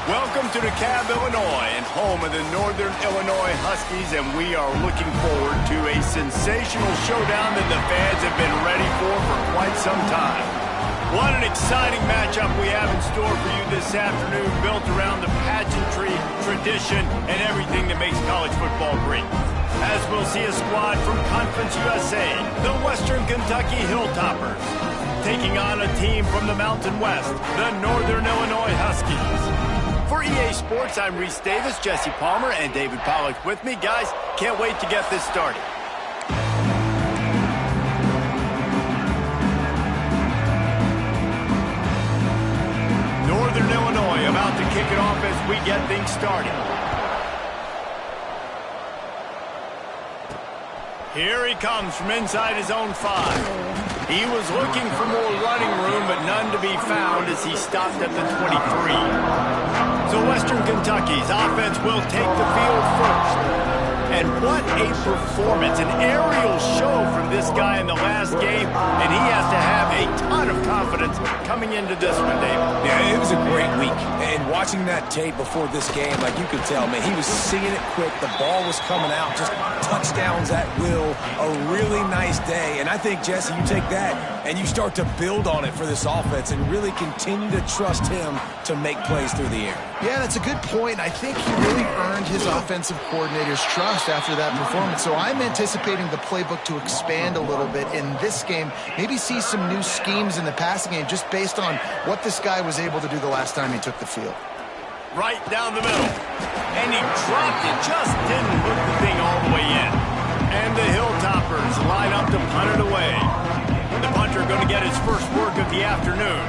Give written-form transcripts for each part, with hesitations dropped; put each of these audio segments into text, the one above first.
Welcome to DeKalb, Illinois, and home of the Northern Illinois Huskies, and we are looking forward to a sensational showdown that the fans have been ready for quite some time. What an exciting matchup we have in store for you this afternoon, built around the pageantry, tradition, and everything that makes college football great. As we'll see a squad from Conference USA, the Western Kentucky Hilltoppers, taking on a team from the Mountain West, the Northern Illinois Huskies. For EA Sports, I'm Reese Davis, Jesse Palmer, and David Pollock with me. Guys, can't wait to get this started. Northern Illinois about to kick it off as we get things started. Here he comes from inside his own 5. He was looking for more running room, but none to be found as he stopped at the 23. So Western Kentucky's offense will take the field first. And what a performance, an aerial show from this guy in the last game, and he has to have a ton of confidence coming into this one, David. Yeah, it was a great week, and watching that tape before this game, like you could tell, man, he was seeing it quick, the ball was coming out, just touchdowns at will, a really nice day, and I think, Jesse, you take that and you start to build on it for this offense and really continue to trust him to make plays through the air. Yeah, that's a good point. I think he really earned his offensive coordinator's trust after that performance. So I'm anticipating the playbook to expand a little bit in this game. Maybe see some new schemes in the passing game just based on what this guy was able to do the last time he took the field. Right down the middle. And he dropped it, just didn't hook the thing all the way in. And the Hilltoppers line up to punt it away. The punter going to get his first work of the afternoon.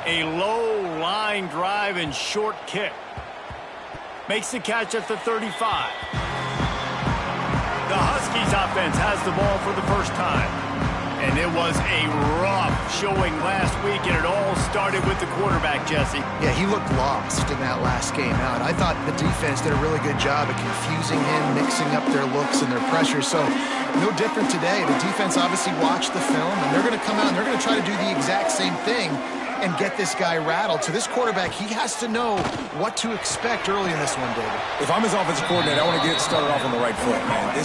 A low line drive and short kick. Makes the catch at the 35. The Huskies offense has the ball for the first time. And it was a rough showing last week, and it all started with the quarterback, Jesse. Yeah, he looked lost in that last game out. I thought the defense did a really good job of confusing him, mixing up their looks and their pressure. So no different today. The defense obviously watched the film, and they're going to come out and they're going to try to do the exact same thing and get this guy rattled. So this quarterback, he has to know what to expect early in this one, David. If I'm his offensive coordinator, I want to get it started off on the right foot, man.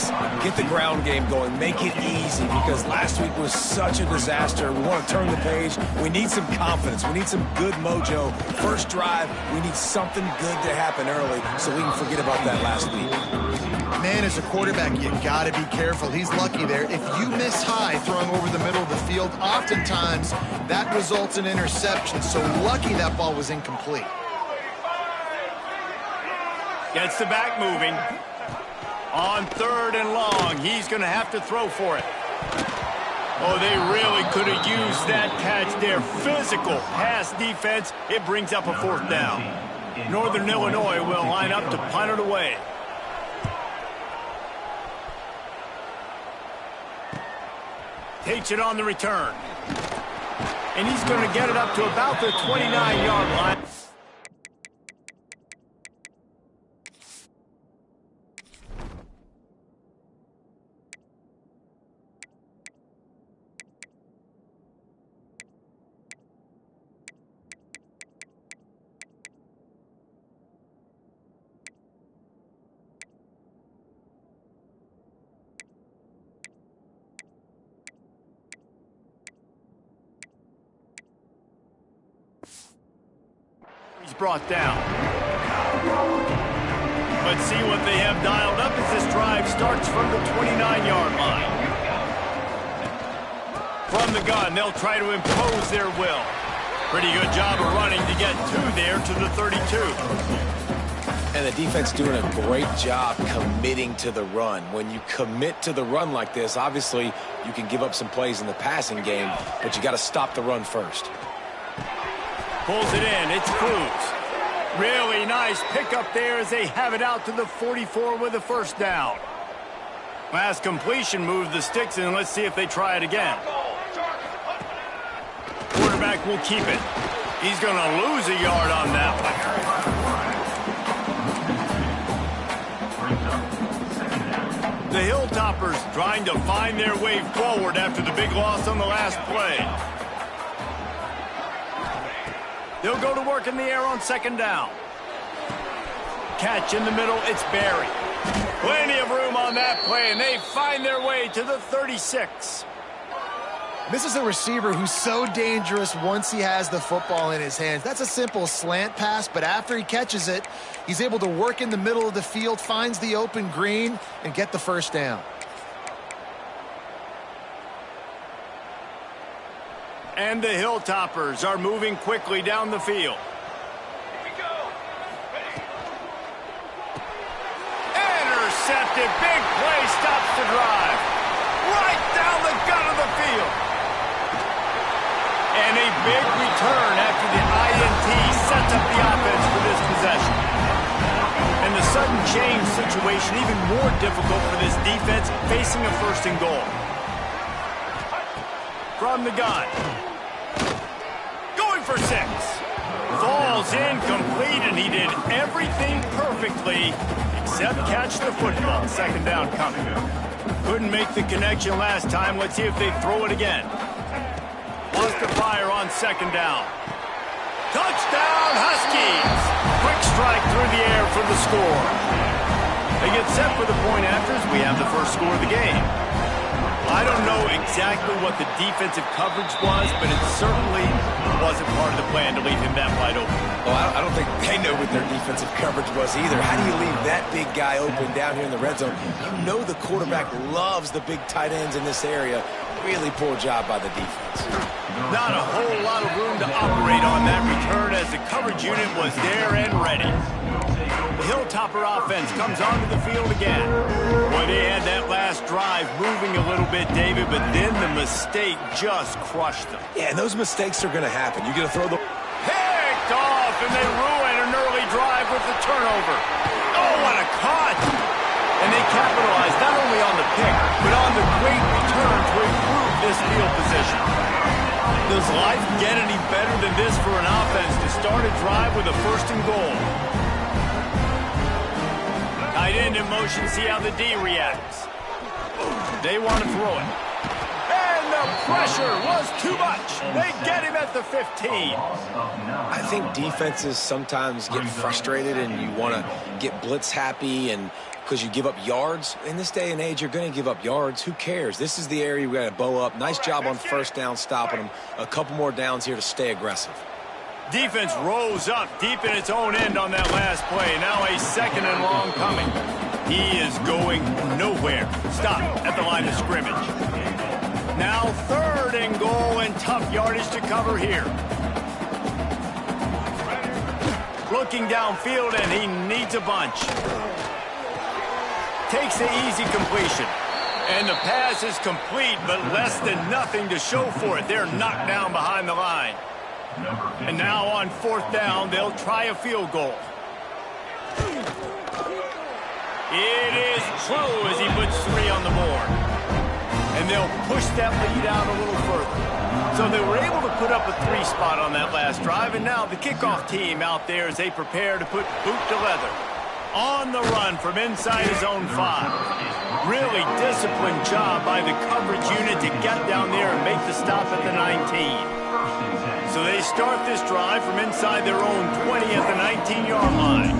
Get the ground game going. Make it easy, because last week was such a disaster. We want to turn the page. We need some confidence. We need some good mojo. First drive, we need something good to happen early so we can forget about that last week. Man, as a quarterback, you got to be careful. He's lucky there. If you miss high throwing over the middle of the field, oftentimes that results in interception. So lucky that ball was incomplete. Gets the back moving. On 3rd and long, he's going to have to throw for it. Oh, they really could have used that catch there. Physical pass defense. It brings up a 4th down. Northern Illinois will line up to punt it away. Takes it on the return. And he's going to get it up to about the 29-yard line. Brought down. Let's see what they have dialed up as this drive starts from the 29-yard line. From the gun, they'll try to impose their will. Pretty good job of running to get to there to the 32. And the defense doing a great job committing to the run. When you commit to the run like this, obviously you can give up some plays in the passing game, but you got to stop the run first. Pulls it in. It's Cruz. Really nice pickup there as they have it out to the 44 with a 1st down. Last completion moved the sticks, and let's see if they try it again. Quarterback will keep it. He's going to lose a yard on that one. The Hilltoppers trying to find their way forward after the big loss on the last play. They'll go to work in the air on second down. Catch in the middle, it's Barry. Plenty of room on that play, and they find their way to the 36. This is a receiver who's so dangerous once he has the football in his hands. That's a simple slant pass, but after he catches it, he's able to work in the middle of the field, finds the open green, and get the first down. And the Hilltoppers are moving quickly down the field. Intercepted, big play, stops the drive. Right down the gut of the field. And a big return after the INT sets up the offense for this possession. And the sudden change situation even more difficult for this defense facing a first and goal. From the gun. Going for 6. Falls incomplete, and he did everything perfectly except catch the football. Second down coming. Couldn't make the connection last time. Let's see if they throw it again. Wants to fire on second down. Touchdown, Huskies! Quick strike through the air for the score. They get set for the point afters. We have the first score of the game. I don't know exactly what the defensive coverage was, but it certainly wasn't part of the plan to leave him that wide open. Well, I don't think they know what their defensive coverage was either. How do you leave that big guy open down here in the red zone? You know the quarterback loves the big tight ends in this area. Really poor job by the defense. Not a whole lot of room to operate on that return as the coverage unit was there and ready. The Hilltopper offense comes onto the field again. Boy, they had that last drive moving a little bit, David, but then the mistake just crushed them. Yeah, and those mistakes are going to happen. You're going to throw the... Picked off, and they ruin an early drive with the turnover. Oh, what a cut! And they capitalized not only on the pick, but on the great return to improve this field position. Does life get any better than this for an offense to start a drive with a first and goal? Tight end in motion, see how the D reacts. They want to throw it. And the pressure was too much. They get him at the 15. I think defenses sometimes get frustrated and you want to get blitz happy and because you give up yards. In this day and age, you're going to give up yards. Who cares? This is the area we got to bow up. Nice job on first down, stopping them. A couple more downs here to stay aggressive. Defense rose up deep in its own end on that last play. Now a second and long coming. He is going nowhere. Stop at the line of scrimmage. Now third and goal and tough yardage to cover here. Looking downfield, and he needs a bunch. Takes the easy completion. And the pass is complete, but less than nothing to show for it. They're knocked down behind the line. And now on fourth down, they'll try a field goal. It is true as he puts 3 on the board. And they'll push that lead out a little further. So they were able to put up a 3 spot on that last drive, and now the kickoff team out there as they prepare to put boot to leather. On the run from inside his own 5. Really disciplined job by the coverage unit to get down there and make the stop at the 19. So they start this drive from inside their own 20 at the 19-yard line.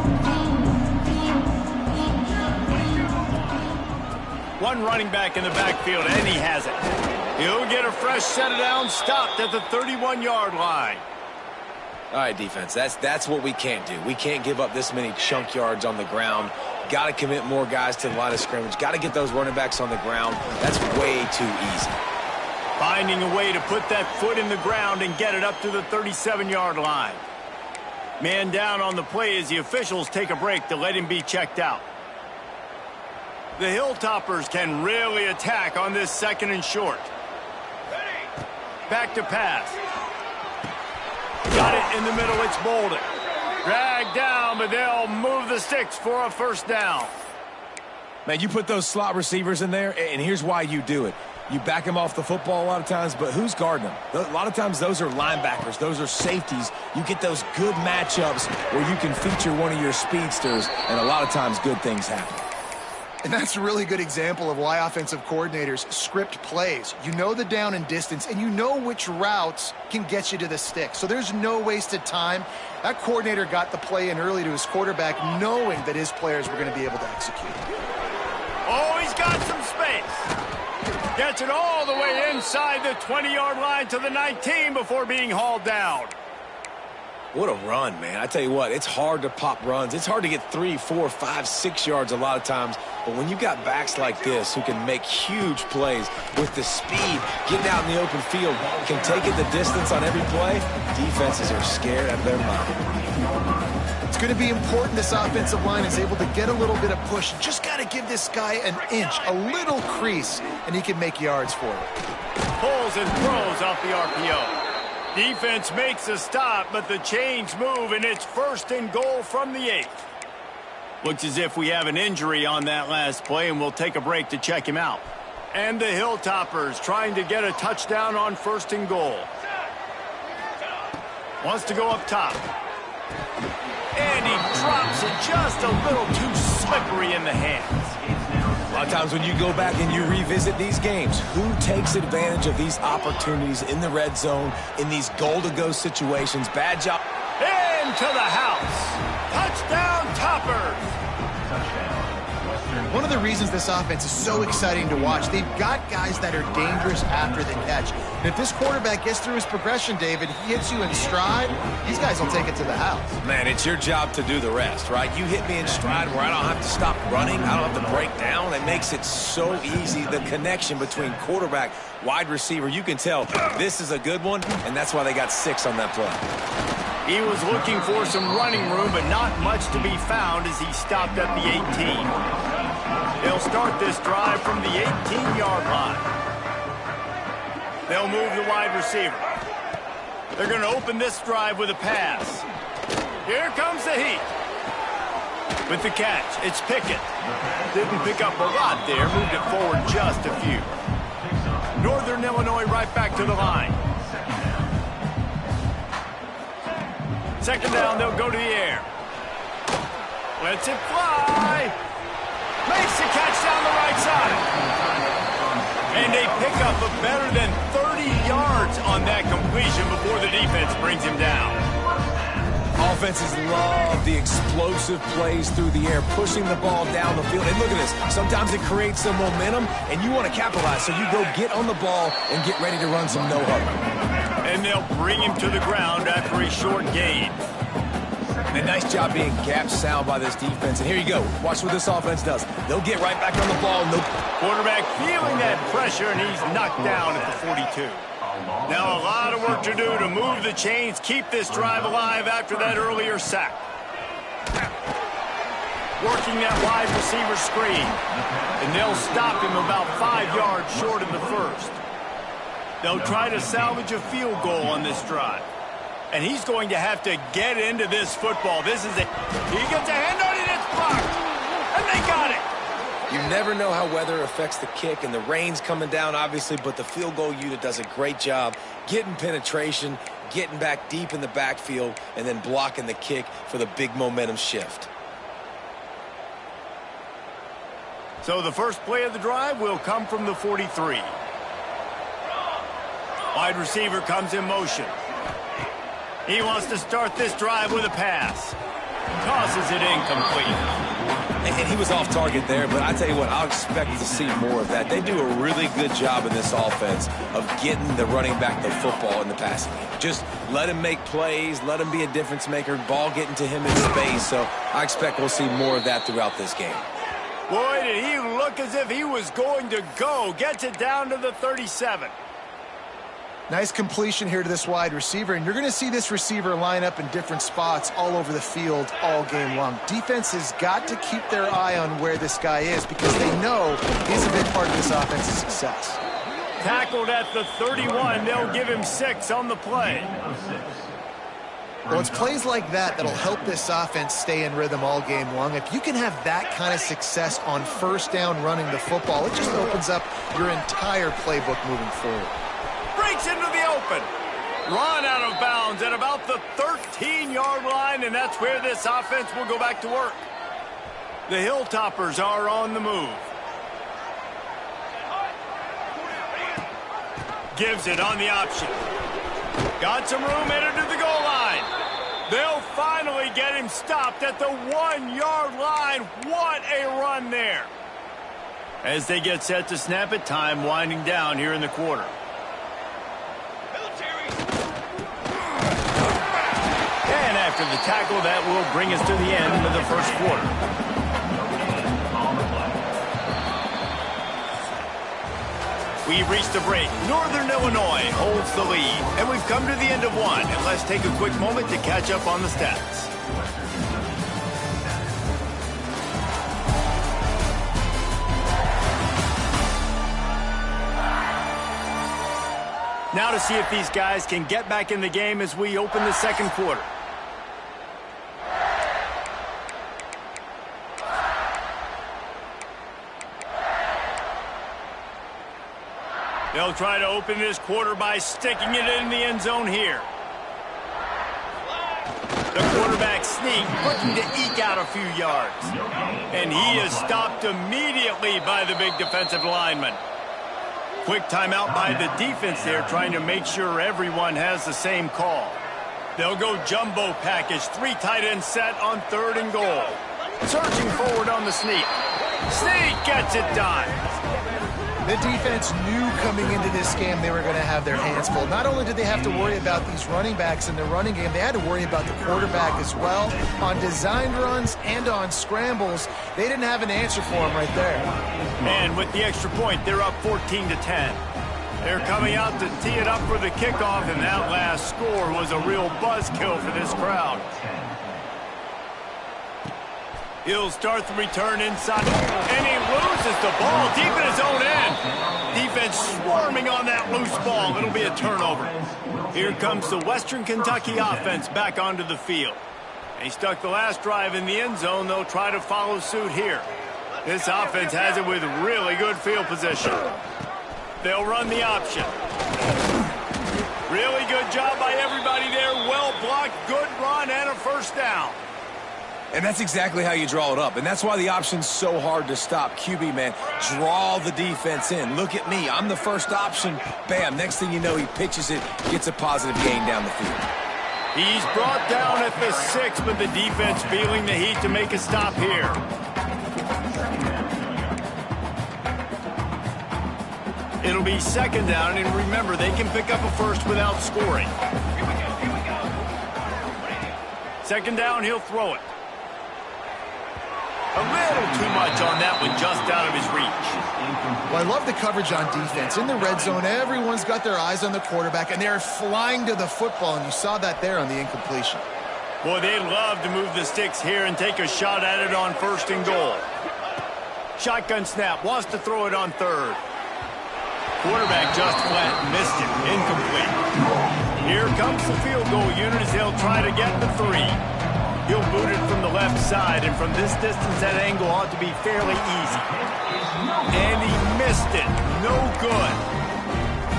One running back in the backfield, and he has it. He'll get a fresh set of downs, stopped at the 31-yard line. All right, defense, that's what we can't do. We can't give up this many chunk yards on the ground. Got to commit more guys to the line of scrimmage. Got to get those running backs on the ground. That's way too easy. Finding a way to put that foot in the ground and get it up to the 37-yard line. Man down on the play as the officials take a break to let him be checked out. The Hilltoppers can really attack on this second and short. Back to pass. Got it in the middle, it's Bolden. Dragged down, but they'll move the sticks for a first down. Man, you put those slot receivers in there, and here's why you do it. You back them off the football a lot of times, but who's guarding them? A lot of times those are linebackers. Those are safeties. You get those good matchups where you can feature one of your speedsters, and a lot of times good things happen. And that's a really good example of why offensive coordinators script plays. You know the down and distance, and you know which routes can get you to the stick. So there's no wasted time. That coordinator got the play in early to his quarterback, knowing that his players were going to be able to execute. Oh, he's got some space. Gets it all the way inside the 20-yard line to the 19 before being hauled down. What a run, man. I tell you what, it's hard to pop runs. It's hard to get 3, 4, 5, 6 yards a lot of times. But when you got backs like this who can make huge plays with the speed, getting out in the open field, can take it the distance on every play, defenses are scared out of their mind. It's going to be important this offensive line is able to get a little bit of push. Just got to give this guy an inch, a little crease, and he can make yards for it. Pulls and throws off the RPO. Defense makes a stop, but the chains move, and it's 1st and goal from the 8. Looks as if we have an injury on that last play, and we'll take a break to check him out. And the Hilltoppers trying to get a touchdown on 1st and goal. Wants to go up top. And he drops it just a little too slippery in the hands. A lot of times when you go back and you revisit these games, who takes advantage of these opportunities in the red zone, in these goal-to-go situations? Bad job. Into the house. Touchdown, Toppers. One of the reasons this offense is so exciting to watch, they've got guys that are dangerous after the catch. And if this quarterback gets through his progression, David, he hits you in stride, these guys will take it to the house. Man, it's your job to do the rest, right? You hit me in stride where I don't have to stop running, I don't have to break down. It makes it so easy, the connection between quarterback, wide receiver. You can tell this is a good one, and that's why they got 6 on that play. He was looking for some running room, but not much to be found as he stopped at the 18. They'll start this drive from the 18-yard line. They'll move the wide receiver. They're going to open this drive with a pass. Here comes the heat. With the catch, it's Pickett. Didn't pick up a lot there, moved it forward just a few. Northern Illinois right back to the line. 2nd down, they'll go to the air. Lets it fly. Makes the catch down the right side. And they pick up a better than 30 yards on that completion before the defense brings him down. Offenses love the explosive plays through the air, pushing the ball down the field. And look at this. Sometimes it creates some momentum, and you want to capitalize. So you go get on the ball and get ready to run some no-huddle. And they'll bring him to the ground after a short gain. And nice job being gap sound by this defense. And here you go. Watch what this offense does. They'll get right back on the ball. Quarterback feeling that pressure, and he's knocked down at the 42. Now a lot of work to do to move the chains, keep this drive alive after that earlier sack. Working that wide receiver screen. And they'll stop him about 5 yards short of the 1st. They'll try to salvage a field goal on this drive. And he's going to have to get into this football. This is it. He gets a hand on it, it's blocked. And they got it. You never know how weather affects the kick, and the rain's coming down, obviously, but the field goal unit does a great job getting penetration, getting back deep in the backfield, and then blocking the kick for the big momentum shift. So the first play of the drive will come from the 43. Wide receiver comes in motion. He wants to start this drive with a pass. Tosses it incomplete. And he was off target there, but I tell you what, I'll expect to see more of that. They do a really good job in this offense of getting the running back the football in the passing game. Just let him make plays, let him be a difference maker, ball getting to him in space. So I expect we'll see more of that throughout this game. Boy, did he look as if he was going to go. Gets it down to the 37. Nice completion here to this wide receiver, and you're going to see this receiver line up in different spots all over the field all game long. Defense has got to keep their eye on where this guy is because they know he's a big part of this offense's success. Tackled at the 31. They'll give him 6 on the play. Well, it's plays like that that'll help this offense stay in rhythm all game long. If you can have that kind of success on 1st down running the football, it just opens up your entire playbook moving forward. Breaks into the open. Run out of bounds at about the 13-yard line, and that's where this offense will go back to work. The Hilltoppers are on the move. Gives it on the option. Got some room headed to the goal line. They'll finally get him stopped at the 1-yard line. What a run there. As they get set to snap it, time winding down here in the quarter. And after the tackle, that will bring us to the end of the first quarter. We've reached the break. Northern Illinois holds the lead. And we've come to the end of one. And let's take a quick moment to catch up on the stats. Now to see if these guys can get back in the game as we open the second quarter. They'll try to open this quarter by sticking it in the end zone here. The quarterback sneak, looking to eke out a few yards. And he is stopped immediately by the big defensive lineman. Quick timeout by the defense there, trying to make sure everyone has the same call. They'll go jumbo package, 3 tight ends set on 3rd and goal. Searching forward on the sneak. Sneak gets it done. The defense knew coming into this game they were going to have their hands full. Not only did they have to worry about these running backs in the running game, they had to worry about the quarterback as well. On designed runs and on scrambles, they didn't have an answer for him right there. And with the extra point, they're up 14-10. They're coming out to tee it up for the kickoff, and that last score was a real buzzkill for this crowd. He'll start the return inside, and he loses the ball deep in his own end. Defense swarming on that loose ball. It'll be a turnover. Here comes the Western Kentucky offense back onto the field. They stuck the last drive in the end zone. They'll try to follow suit here. This offense has it with really good field position. They'll run the option. Really good job by everybody there. Well blocked, good run, and a first down. And that's exactly how you draw it up. And that's why the option's so hard to stop. QB, man, draw the defense in. Look at me. I'm the first option. Bam. Next thing you know, he pitches it, gets a positive gain down the field. He's brought down at the 6, but the defense feeling the heat to make a stop here. It'll be 2nd down, and remember, they can pick up a first without scoring. 2nd down, he'll throw it. A little too much on that one, just out of his reach. Well, I love the coverage on defense. In the red zone, everyone's got their eyes on the quarterback, and they're flying to the football, and you saw that there on the incompletion. Boy, they'd love to move the sticks here and take a shot at it on 1st and goal. Shotgun snap, wants to throw it on 3rd. Quarterback just flat, missed it, incomplete. Here comes the field goal unit as they'll try to get the 3. He'll boot it from the left side, and from this distance, that angle ought to be fairly easy. And he missed it. No good.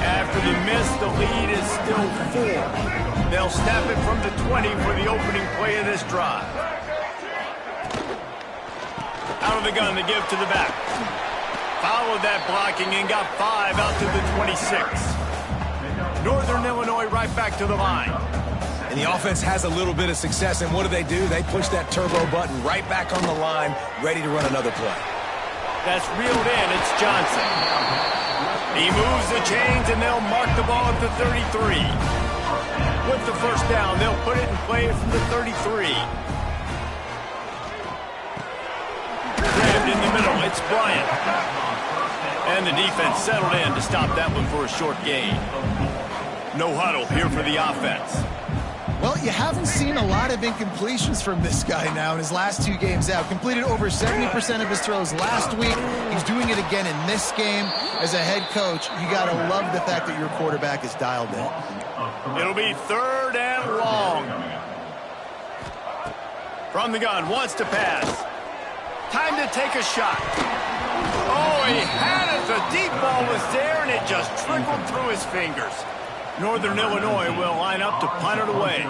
After the miss, the lead is still 4. They'll snap it from the 20 for the opening play of this drive. Out of the gun to give to the back. Followed that blocking and got 5 out to the 26. Northern Illinois right back to the line. And the offense has a little bit of success, and what do? They push that turbo button right back on the line, ready to run another play. That's reeled in. It's Johnson. He moves the chains, and they'll mark the ball at the 33. With the first down, they'll put it in play from the 33. Grabbed in the middle. It's Bryant. And the defense settled in to stop that one for a short gain. No huddle here for the offense. Well, you haven't seen a lot of incompletions from this guy now in his last 2 games out. Completed over 70% of his throws last week. He's doing it again in this game. As a head coach, you got to love the fact that your quarterback is dialed in. It'll be 3rd and long. From the gun, wants to pass. Time to take a shot. Oh, he had it. The deep ball was there, and it just trickled through his fingers. Northern Illinois will line up to punt it away.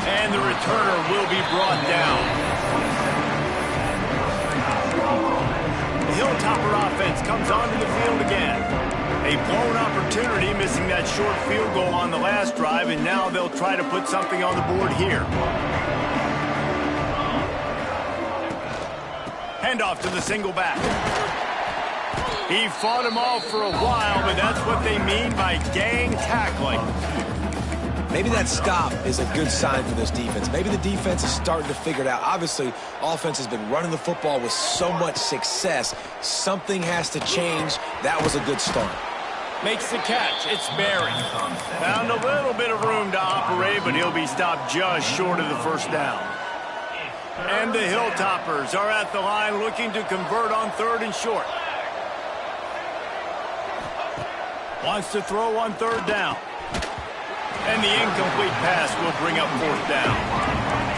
And the returner will be brought down. The Hilltopper offense comes onto the field again. A blown opportunity, missing that short field goal on the last drive, and now they'll try to put something on the board here. Handoff to the single back. He fought him off for a while, but that's what they mean by gang tackling. Maybe that stop is a good sign for this defense. Maybe the defense is starting to figure it out. Obviously, offense has been running the football with so much success. Something has to change. That was a good start. Makes the catch. It's Barry. Found a little bit of room to operate, but he'll be stopped just short of the first down. And the Hilltoppers are at the line looking to convert on 3rd and short. Wants to throw on 3rd down. And the incomplete pass will bring up 4th down.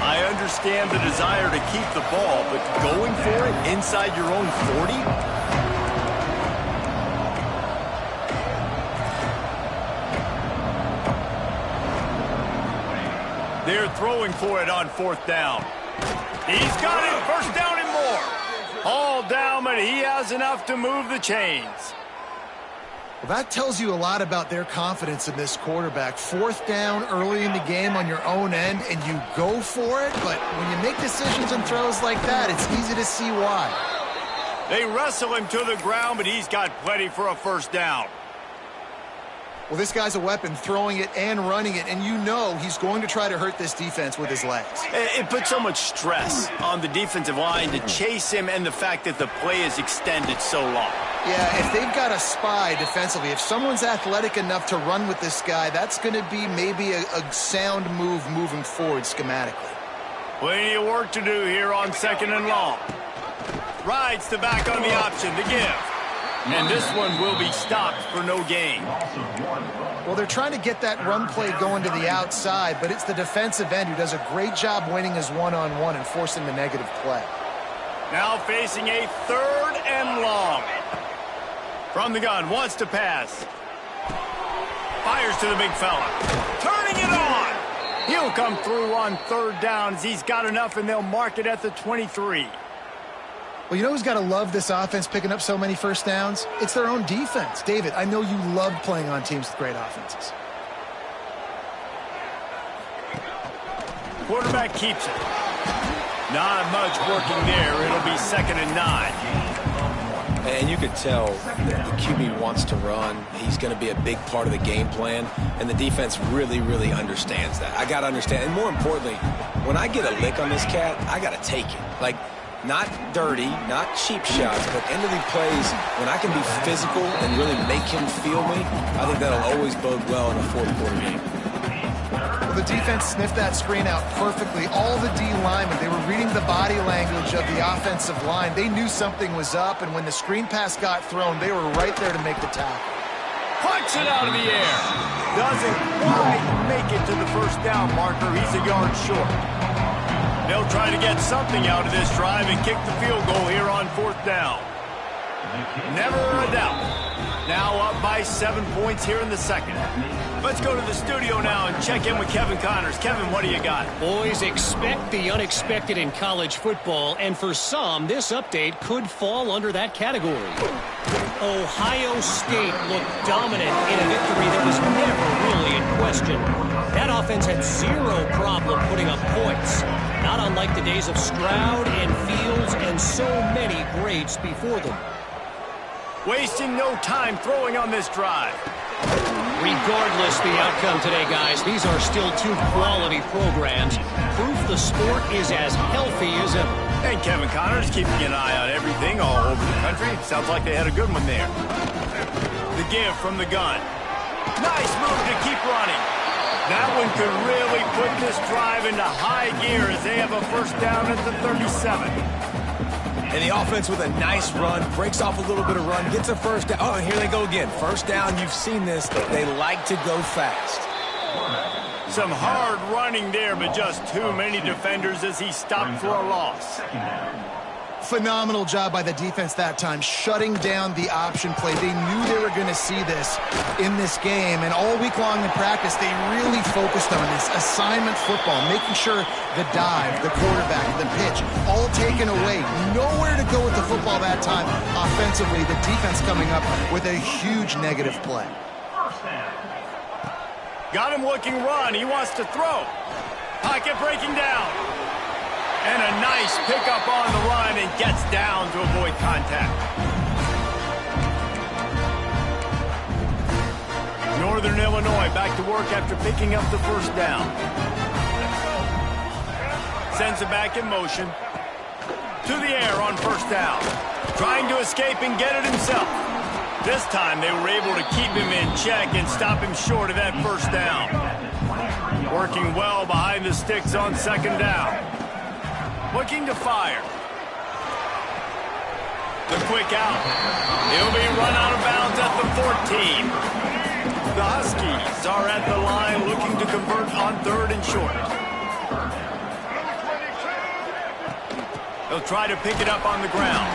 I understand the desire to keep the ball, but going for it inside your own 40? They're throwing for it on 4th down. He's got it. 1st down and more. All down, but he has enough to move the chains. Well, that tells you a lot about their confidence in this quarterback. 4th down early in the game on your own end, and you go for it, but when you make decisions and throws like that, it's easy to see why. They wrestle him to the ground, but he's got plenty for a 1st down. Well, this guy's a weapon, throwing it and running it, and you know he's going to try to hurt this defense with his legs. It puts so much stress on the defensive line to chase him, and the fact that the play is extended so long. Yeah, if they've got a spy defensively, if someone's athletic enough to run with this guy, that's going to be maybe a sound move moving forward schematically. Plenty of work to do here on 2nd and long. Rides the back on the option to give. And this one will be stopped for no gain. Well, they're trying to get that run play going to the outside, but it's the defensive end who does a great job winning his one-on-one and forcing the negative play. Now facing a 3rd and long. From the gun, wants to pass. Fires to the big fella. Turning it on. He'll come through on 3rd down as he's got enough, and they'll mark it at the 23. Well, you know who's got to love this offense picking up so many 1st downs? It's their own defense. David, I know you loved playing on teams with great offenses. Quarterback keeps it. Not much working there. It'll be 2nd and 9. And you could tell the QB wants to run. He's going to be a big part of the game plan, and the defense really, really understands that. I got to understand, and more importantly, when I get a lick on this cat, I got to take it. Like, not dirty, not cheap shots, but end of the plays, when I can be physical and really make him feel me, I think that'll always bode well in a 4th quarter game. Well, the defense sniffed that screen out perfectly. All the D linemen, they were reading the body language of the offensive line. They knew something was up, and when the screen pass got thrown, they were right there to make the tackle. Punch it out of the air. Doesn't quite make it to the 1st down marker. He's a yard short. They'll try to get something out of this drive and kick the field goal here on 4th down. Never a doubt. Now up by 7 points here in the 2nd. Let's go to the studio now and check in with Kevin Connors. Kevin, what do you got? Boys, expect the unexpected in college football, and for some, this update could fall under that category. Ohio State looked dominant in a victory that was never really in question. That offense had zero problem putting up points, not unlike the days of Stroud and Fields and so many greats before them. Wasting no time throwing on this drive. Regardless the outcome today, guys, these are still 2 quality programs. Proof the sport is as healthy as ever. And Kevin Connors keeping an eye on everything all over the country. Sounds like they had a good one there. The give from the gun. Nice move to keep running. That one could really put this drive into high gear as they have a 1st down at the 37. And the offense with a nice run, breaks off a little bit of run, gets a 1st down. Oh, and here they go again. 1st down, you've seen this. They like to go fast. Some hard running there, but just too many defenders as he stopped for a loss. Phenomenal job by the defense that time, shutting down the option play. They knew they were going to see this in this game, and all week long in practice, they really focused on this assignment football, making sure the dive, the quarterback, the pitch, all taken away. Nowhere to go with the football that time offensively. The defense coming up with a huge negative play. Got him looking run. He wants to throw. Pocket breaking down. And a nice pickup on the run and gets down to avoid contact. Northern Illinois back to work after picking up the first down. Sends it back in motion. To the air on first down. Trying to escape and get it himself. This time they were able to keep him in check and stop him short of that first down. Working well behind the sticks on second down. Looking to fire. The quick out. He'll be run out of bounds at the 14. The Huskies are at the line looking to convert on third and short. He'll try to pick it up on the ground.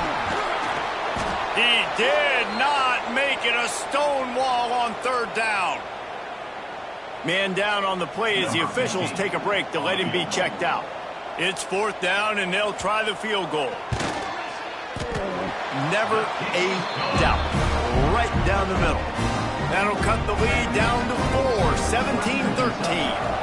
He did not make it a stone wall on third down. Man down on the play as the officials take a break to let him be checked out. It's fourth down, and they'll try the field goal. Never a doubt. Right down the middle. That'll cut the lead down to 4, 17-13.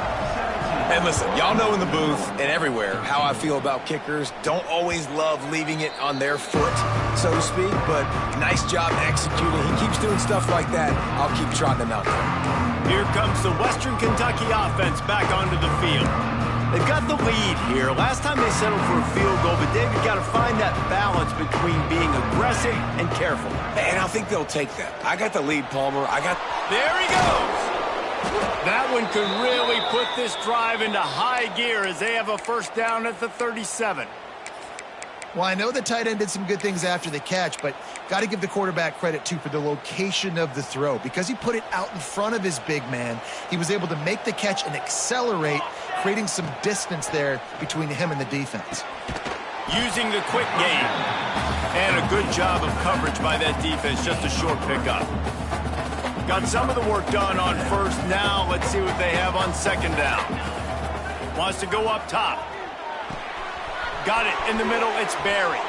And listen, y'all know in the booth and everywhere how I feel about kickers. Don't always love leaving it on their foot, so to speak, but nice job executing. He keeps doing stuff like that. I'll keep trotting him out there. Here comes the Western Kentucky offense back onto the field. They've got the lead here. Last time they settled for a field goal, but David got to find that balance between being aggressive and careful. And I think they'll take that. I got the lead, Palmer. There he goes. That one could really put this drive into high gear as they have a first down at the 37. Well, I know the tight end did some good things after the catch, but got to give the quarterback credit, too, for the location of the throw. Because he put it out in front of his big man, he was able to make the catch and accelerate, creating some distance there between him and the defense. Using the quick game. And a good job of coverage by that defense, just a short pickup. Got some of the work done on first. Now let's see what they have on second down. Wants to go up top. Got it in the middle. It's Barry.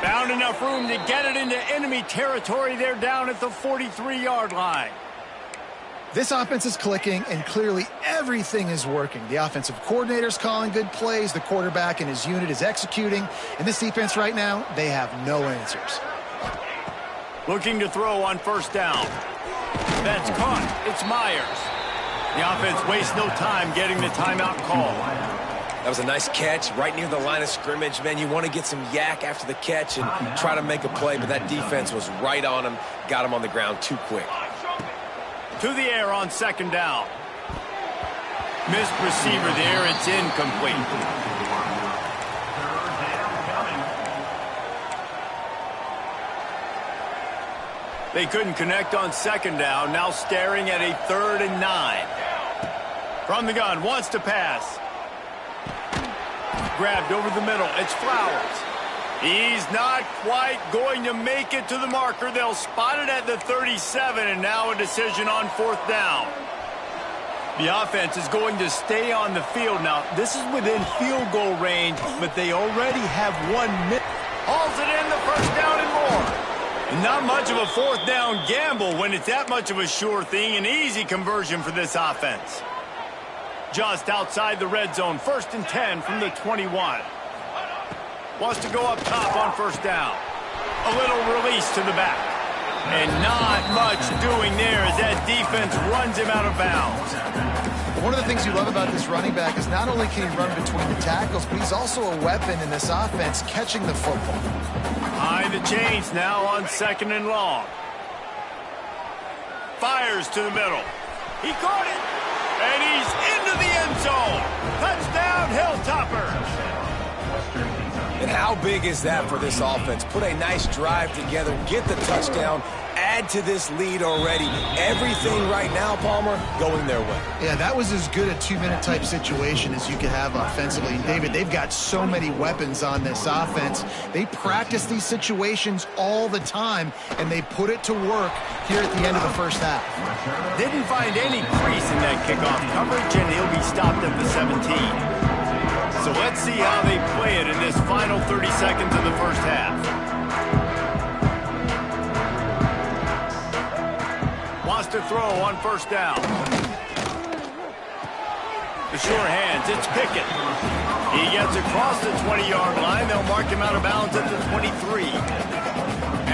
Found enough room to get it into enemy territory. They're down at the 43-yard line. This offense is clicking, and clearly everything is working. The offensive coordinator's calling good plays. The quarterback and his unit is executing. And this defense right now, they have no answers. Looking to throw on first down. That's caught. It's Myers. The offense wastes no time getting the timeout call. That was a nice catch right near the line of scrimmage. Man, you want to get some yak after the catch and try to make a play, but that defense was right on him, got him on the ground too quick. To the air on second down. Missed receiver there. It's incomplete. They couldn't connect on second down. Now staring at a 3rd and 9. From the gun, wants to pass. Grabbed over the middle. It's Flowers. He's not quite going to make it to the marker. They'll spot it at the 37, and now a decision on fourth down. The offense is going to stay on the field now. This is within field goal range, but they already have 1 minute. Hauls it in, the first down and more. Not much of a fourth down gamble when it's that much of a sure thing. An easy conversion for this offense. Just outside the red zone, 1st and 10 from the 21. Wants to go up top on first down. A little release to the back. And not much doing there as that defense runs him out of bounds. One of the things you love about this running back is not only can he run between the tackles, but he's also a weapon in this offense catching the football. High the chains now on 2nd and long. Fires to the middle. He caught it. And he's into the end zone. Touchdown, Hilltoppers. And how big is that for this offense? Put a nice drive together, get the touchdown, add to this lead already. Everything right now, Palmer, going their way. Yeah, that was as good a 2-minute type situation as you could have offensively. And David, they've got so many weapons on this offense. They practice these situations all the time, and they put it to work here at the end of the first half. Didn't find any crease in that kickoff coverage, and he'll be stopped at the 17. So let's see how they play it in this final 30 seconds of the first half. Wants to throw on first down. The sure hands, it's Pickett. He gets across the 20-yard line. They'll mark him out of bounds at the 23.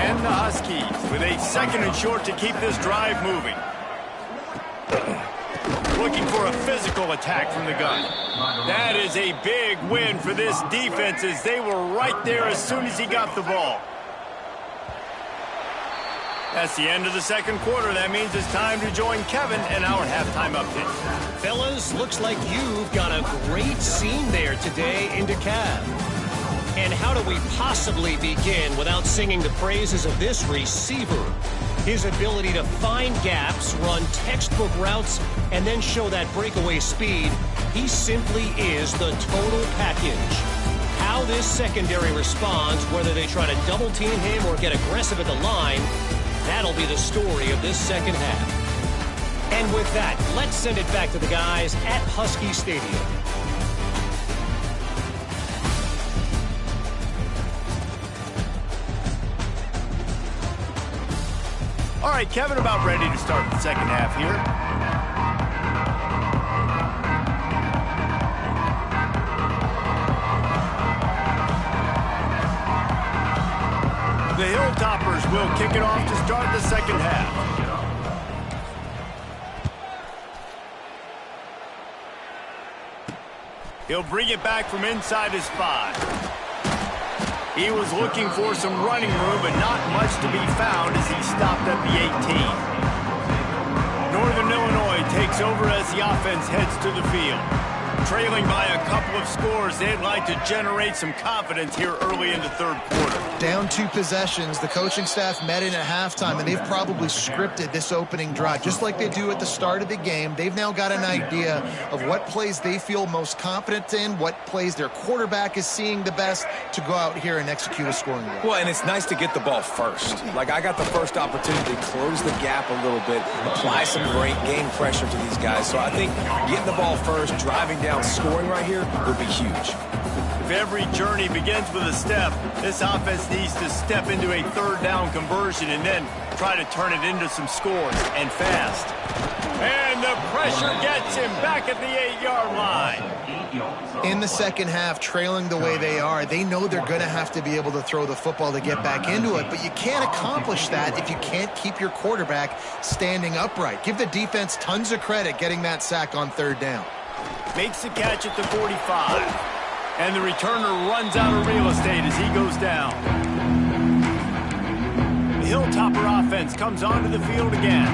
And the Huskies with a 2nd and short to keep this drive moving. Looking for a physical attack from the gun. That is a big win for this defense as they were right there as soon as he got the ball. That's the end of the second quarter. That means it's time to join Kevin in our halftime update. Fellas, looks like you've got a great scene there today in DeKalb. And how do we possibly begin without singing the praises of this receiver? His ability to find gaps, run textbook routes, and then show that breakaway speed. He simply is the total package. How this secondary responds, whether they try to double team him or get aggressive at the line, that'll be the story of this second half. And with that, let's send it back to the guys at Husky Stadium. All right, Kevin, about ready to start the second half here. The Hilltoppers will kick it off to start the second half. He'll bring it back from inside his 5. He was looking for some running room, but not much to be found as he stopped at the 18. Northern Illinois takes over as the offense heads to the field. Trailing by a couple of scores, they'd like to generate some confidence here early in the third quarter. Down 2 possessions, the coaching staff met in at halftime, and they've probably scripted this opening drive. Just like they do at the start of the game, they've now got an idea of what plays they feel most confident in, what plays their quarterback is seeing the best to go out here and execute a scoring goal. Well, and it's nice to get the ball first. Like, I got the first opportunity to close the gap a little bit, apply some great game pressure to these guys. So I think getting the ball first, driving down, scoring right here will be huge. If every journey begins with a step, this offense needs to step into a third down conversion and then try to turn it into some scores, and fast. And the pressure gets him back at the 8-yard line. In the second half, trailing the way they are, they know they're going to have to be able to throw the football to get back into it, but you can't accomplish that if you can't keep your quarterback standing upright. Give the defense tons of credit getting that sack on third down. Makes the catch at the 45. And the returner runs out of real estate as he goes down. The Hilltopper offense comes onto the field again.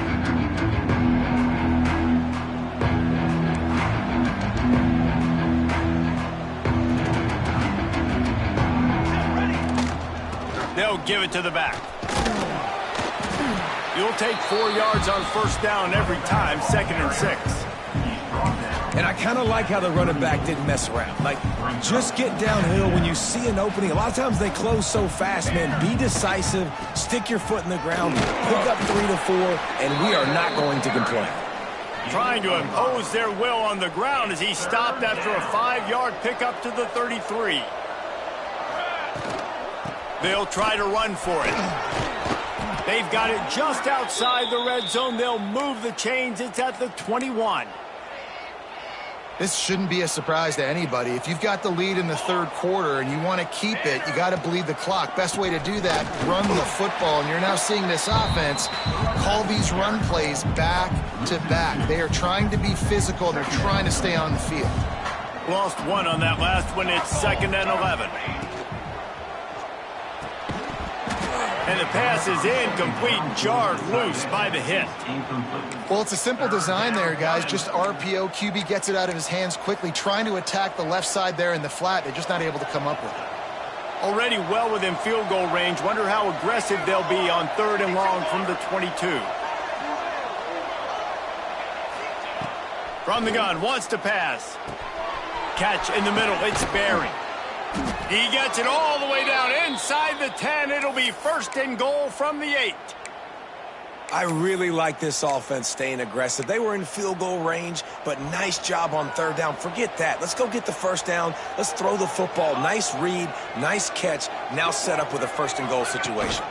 They'll give it to the back. You'll take 4 yards on first down every time, 2nd and 6. And I kind of like how the running back didn't mess around. Like, just get downhill when you see an opening. A lot of times they close so fast, man. Be decisive, stick your foot in the ground, pick up 3 to 4, and we are not going to complain. Trying to impose their will on the ground as he stopped after a 5-yard pickup to the 33. They'll try to run for it. They've got it just outside the red zone. They'll move the chains. It's at the 21. This shouldn't be a surprise to anybody. If you've got the lead in the third quarter and you want to keep it, you got to bleed the clock. Best way to do that, run the football. And you're now seeing this offense call these run plays back to back. They are trying to be physical. They're trying to stay on the field. Lost 1 on that last one. It's 2nd and 11. And the pass is incomplete, jarred loose by the hit. Well, it's a simple design there, guys. Just RPO. QB gets it out of his hands quickly, trying to attack the left side there in the flat. They're just not able to come up with it. Already well within field goal range. Wonder how aggressive they'll be on 3rd and long from the 22. From the gun, wants to pass. Catch in the middle, it's Barry. He gets it all the way down inside the 10. It'll be 1st and goal from the 8. I really like this offense staying aggressive. They were in field goal range, but nice job on 3rd down. Forget that. Let's go get the 1st down. Let's throw the football. Nice read, nice catch. Now set up with a 1st and goal situation.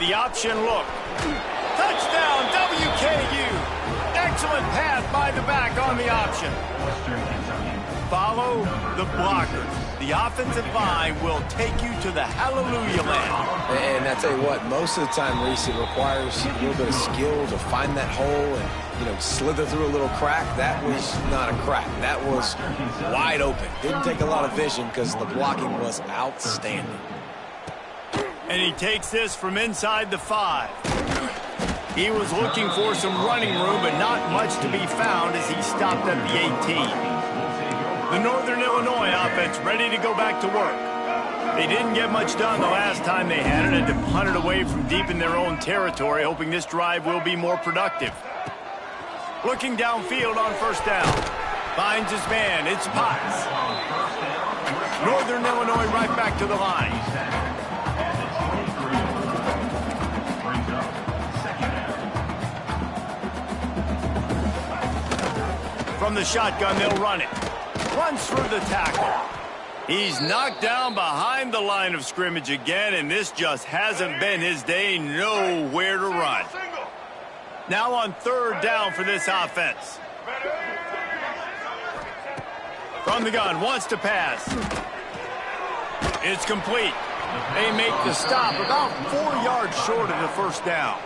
The option look. Touchdown, WKU. Excellent pass by the back on the option. Follow the blockers. The offensive line will take you to the hallelujah land. And I tell you what, most of the time, Reese, it requires a little bit of skill to find that hole and, slither through a little crack. That was not a crack. That was wide open. Didn't take a lot of vision because the blocking was outstanding. And he takes this from inside the 5. He was looking for some running room, but not much to be found as he stopped at the 18. The Northern Illinois offense ready to go back to work. They didn't get much done the last time they had it and to punt it away from deep in their own territory, hoping this drive will be more productive. Looking downfield on 1st down. Finds his man. It's Potts. Northern Illinois right back to the line. From the shotgun, they'll run it. Runs through the tackle. He's knocked down behind the line of scrimmage again, and this just hasn't been his day. Nowhere to run. Now on 3rd down for this offense. From the gun, wants to pass. It's complete. They make the stop about 4 yards short of the 1st down.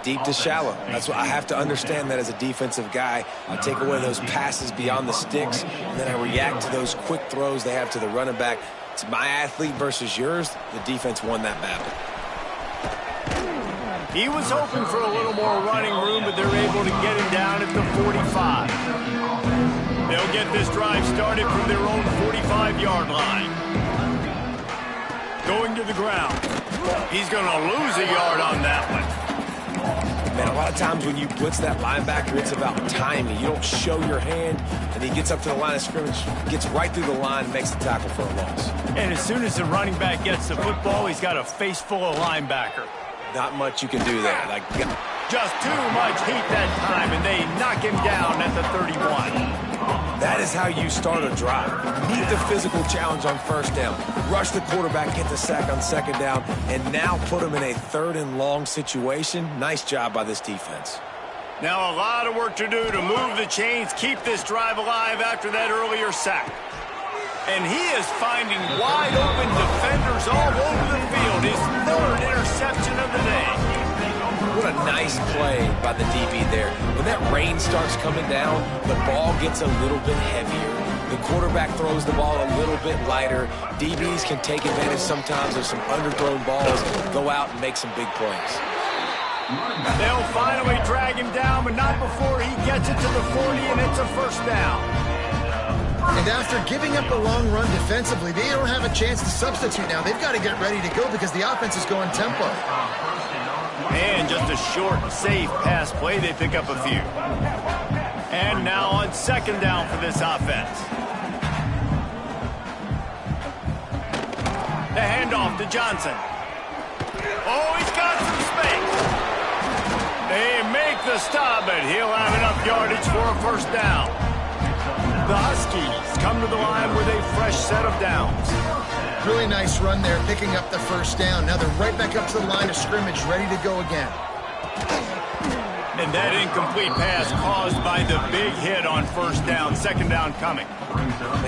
Deep to shallow. That's what I have to understand that as a defensive guy. I take away those passes beyond the sticks, and then I react to those quick throws they have to the running back. It's my athlete versus yours. The defense won that battle. He was hoping for a little more running room, but they're able to get him down at the 45. They'll get this drive started from their own 45-yard line. Going to the ground. He's going to lose a yard on that one. Man, a lot of times when you blitz that linebacker, it's about timing. You don't show your hand, and he gets up to the line of scrimmage, gets right through the line, and makes the tackle for a loss. And as soon as the running back gets the football, he's got a face full of linebacker. Not much you can do there. Just too much heat that time, and they knock him down at the 31. That is how you start a drive. Meet the physical challenge on 1st down. Rush the quarterback, get the sack on 2nd down, and now put him in a 3rd and long situation. Nice job by this defense. Now a lot of work to do to move the chains, keep this drive alive after that earlier sack. And he is finding wide open defenders all over the field. His 3rd interception of the day. What a nice play by the DB there. When that rain starts coming down, the ball gets a little bit heavier. The quarterback throws the ball a little bit lighter. DBs can take advantage sometimes of some underthrown balls, go out and make some big plays. They'll finally drag him down, but not before he gets it to the 40, and it's a 1st down. And after giving up a long run defensively, they don't have a chance to substitute now. They've got to get ready to go because the offense is going tempo. And just a short, safe pass play, they pick up a few. And now on 2nd down for this offense. The handoff to Johnson. Oh, he's got some space. They make the stop, but he'll have enough yardage for a 1st down. The Huskies come to the line with a fresh set of downs. Really nice run there, picking up the 1st down. Now they're right back up to the line of scrimmage, ready to go again. And that incomplete pass caused by the big hit on 1st down. 2nd down coming.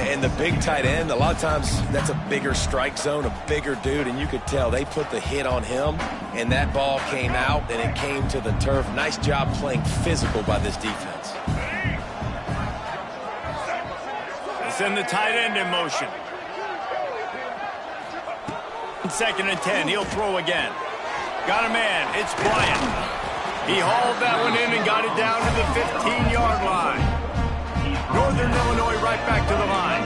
And the big tight end, a lot of times that's a bigger strike zone, a bigger dude, and you could tell they put the hit on him, and that ball came out, and it came to the turf. Nice job playing physical by this defense. Send the tight end in motion. 2nd and 10, he'll throw again. Got a man, it's Bryant. He hauled that one in and got it down to the 15-yard line. Northern Illinois right back to the line.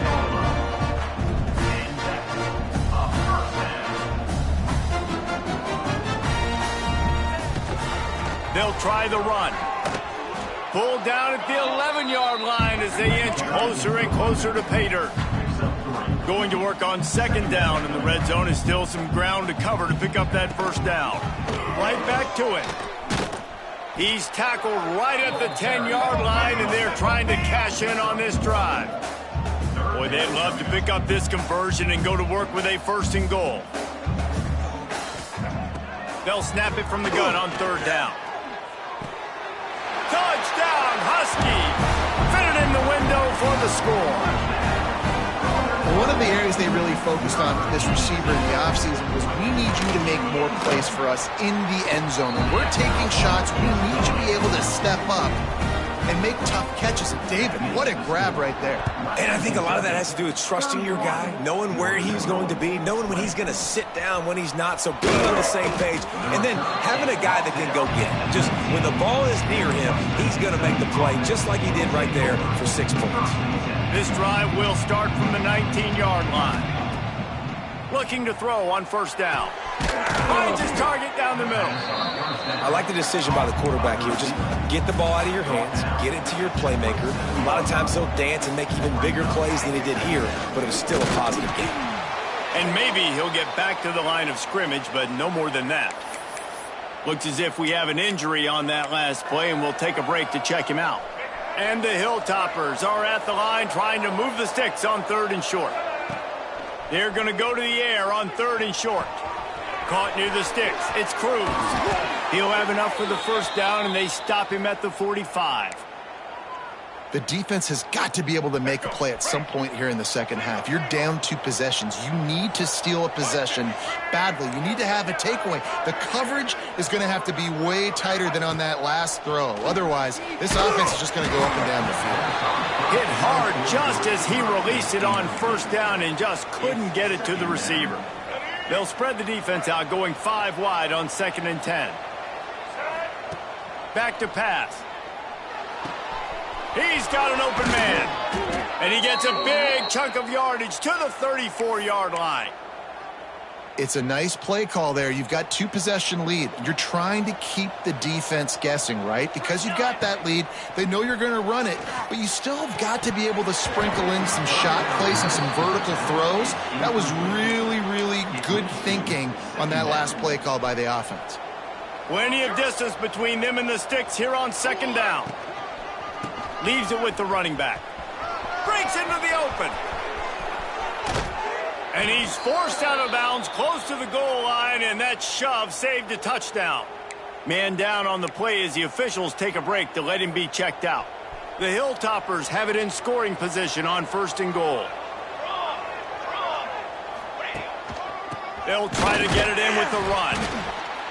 They'll try the run. Pulled down at the 11-yard line as they inch closer and closer to pay dirt. Going to work on second down, and the red zone is still some ground to cover to pick up that first down. Right back to it. He's tackled right at the 10-yard line, and they're trying to cash in on this drive. Boy, they'd love to pick up this conversion and go to work with a first and goal. They'll snap it from the gun on third down. Touchdown, Husky! Fitted in the window for the score. One of the areas they really focused on with this receiver in the offseason was we need you to make more plays for us in the end zone. When we're taking shots, we need you to be able to step up and make tough catches. And David, what a grab right there. And I think a lot of that has to do with trusting your guy, knowing where he's going to be, knowing when he's going to sit down, when he's not, so being on the same page, and then having a guy that can go get it. Just when the ball is near him, he's going to make the play just like he did right there for 6 points. This drive will start from the 19-yard line. Looking to throw on first down. Finds his target down the middle. I like the decision by the quarterback here. Just get the ball out of your hands, get it to your playmaker. A lot of times he'll dance and make even bigger plays than he did here, but it was still a positive game. And maybe he'll get back to the line of scrimmage, but no more than that. Looks as if we have an injury on that last play, and we'll take a break to check him out. And the Hilltoppers are at the line trying to move the sticks on third and short. They're going to go to the air on third and short. Caught near the sticks. It's Cruz. He'll have enough for the first down, and they stop him at the 45. The defense has got to be able to make a play at some point here in the second half. You're down 2 possessions. You need to steal a possession badly. You need to have a takeaway. The coverage is going to have to be way tighter than on that last throw. Otherwise, this offense is just going to go up and down the field. Hit hard just as he released it on first down and just couldn't get it to the receiver. They'll spread the defense out, going 5 wide on 2nd and 10. Back to pass. He's got an open man. And he gets a big chunk of yardage to the 34-yard line. It's a nice play call there. You've got 2 possession lead. You're trying to keep the defense guessing, right? Because you've got that lead. They know you're going to run it, but you still have got to be able to sprinkle in some shot plays and some vertical throws. That was really, really good thinking on that last play call by the offense. Plenty of distance between them and the sticks here on second down. Leaves it with the running back. Breaks into the open. And he's forced out of bounds close to the goal line, and that shove saved a touchdown. Man down on the play as the officials take a break to let him be checked out. The Hilltoppers have it in scoring position on first and goal. They'll try to get it in with the run.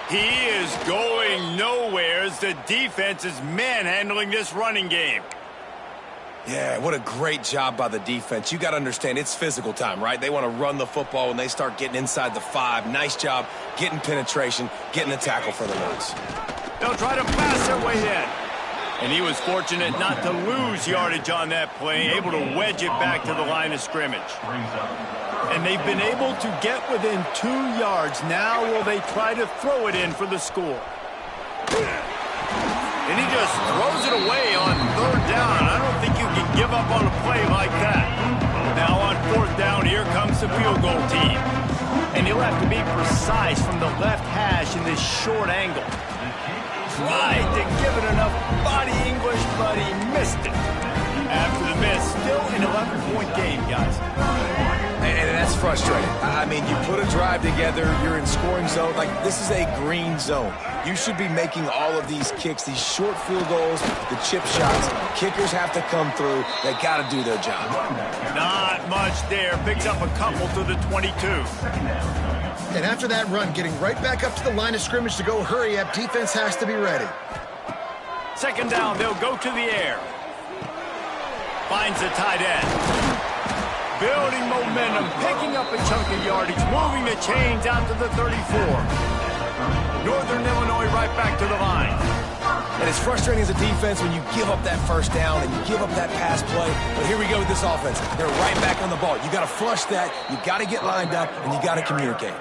He is going nowhere as the defense is manhandling this running game. Yeah, what a great job by the defense. You got to understand, it's physical time, right? They want to run the football when they start getting inside the 5. Nice job getting penetration, getting the tackle for the loss. They'll try to pass their way in. And he was fortunate not to lose yardage on that play, able to wedge it back to the line of scrimmage. And they've been able to get within 2 yards. Now will they try to throw it in for the score? And he just throws it away on third down. I don't think you can give up on a play like that. Now on fourth down, here comes the field goal team. And he'll have to be precise from the left hash in this short angle. Tried to give it enough body English, but he missed it. After the miss, still an 11-point game, guys. And that's frustrating. I mean, you put a drive together, you're in scoring zone. Like, this is a green zone. You should be making all of these kicks, these short field goals, the chip shots. Kickers have to come through. They got to do their job. Not much there. Picks up a couple to the 22. And after that run, getting right back up to the line of scrimmage to go hurry up, defense has to be ready. Second down, they'll go to the air. Finds the tight end. Building momentum, picking up a chunk of yardage, moving the chains out to the 34. Northern Illinois right back to the line. And it's frustrating as a defense when you give up that first down and you give up that pass play. But here we go with this offense. They're right back on the ball. You got to flush that, you got to get lined up, and you got to communicate.